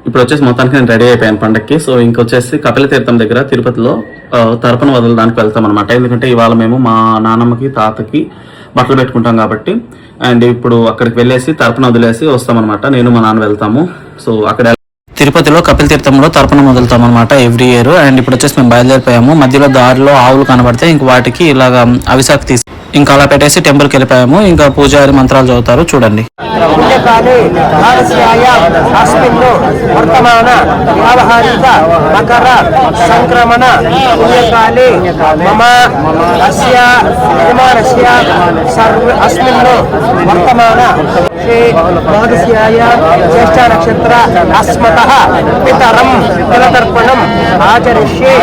ఇప్పుడు వచ్చేసి మొత్తానికి నేను రెడీ అయిపోయాను పండక్కి. సో ఇంకొచ్చేసి కపిల తీర్థం దగ్గర తిరుపతిలో తరపున వదలడానికి వెళ్తాం అనమాట. ఎందుకంటే ఇవాళ మేము మా నాన్నమ్మకి తాతకి బట్టలు పెట్టుకుంటాం కాబట్టి. అండ్ ఇప్పుడు అక్కడికి వెళ్ళేసి తరపున వదిలేసి వస్తామన్నమాట. నేను మా నాన్న వెళ్తాము. సో అక్కడ తిరుపతిలో కపిల తీర్థంలో తర్పణం వదులుతాం అనమాట ఎవ్రీ ఇయర్. అండ్ ఇప్పుడు వచ్చేసి మేము బయలుదేరిపోయాము. మధ్యలో దారిలో ఆవులు కనబడితే ఇంక వాటికి ఇలాగ అవిశాఖ తీసి ఇంకా అలా పెట్టేసి టెంపుల్కి వెళ్ళిపోయాము. ఇంకా పూజారి మంత్రాలు చదువుతారు చూడండి. వర్తమాన వ్యావహారిక మకర సంక్రమణ పుణ్యకాలే మమ అస్య యజమానస్య సర్వ అస్మిన్ వర్తమాన ద్వాదశ్యాయ జ్యేష్ఠ నక్షత్ర అస్మతః పితరం తిలతర్పణం ఆచరిష్యే.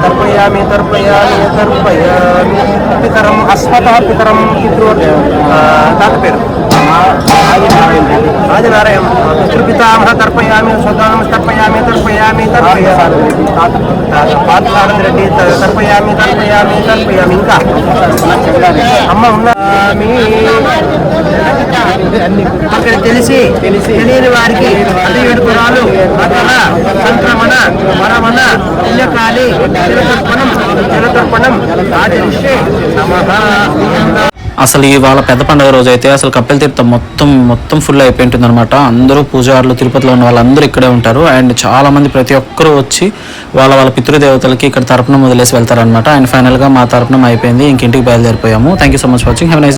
తర్పయామి తర్పయామి తర్పయామి పితరం అస్మతః పితరం పితృ తాత పేరు రాజనారాయణ పితృపితామహ తర్పయామి స్వదానం తర్పయామి తర్పయామి తర్పయామి పార్థసారథి రెడ్డి తర్పయామి తర్పయామి తర్పయామి. ఇంకా అమ్మ ఉన్నామి. అక్కడ తెలియని వారికి అతి వేడుకురాలు మకర సంక్రమణ వరమణ పుణ్యకాలి జలతర్పణం ఆచరిష్యే నమః. అసలు ఇవాళ పెద్ద పండుగ రోజు అయితే అసలు కపిల తీర్థం మొత్తం ఫుల్ అయిపోయి ఉంటుంది అనమాట. అందరూ పూజారులు తిరుపతిలో ఉన్న వాళ్ళందరూ ఇక్కడే ఉంటారు. అండ్ చాలా మంది ప్రతి ఒక్కరూ వచ్చి వాళ్ళ పితృదేవతలకి ఇక్కడ తర్పణం వదిలేసి వెళ్తారనమాట. అండ్ ఫైనల్గా మా తర్పణం అయిపోయింది. ఇంకింటికి బయలుదేరిపోయాము. Thank you so much watching. Have nice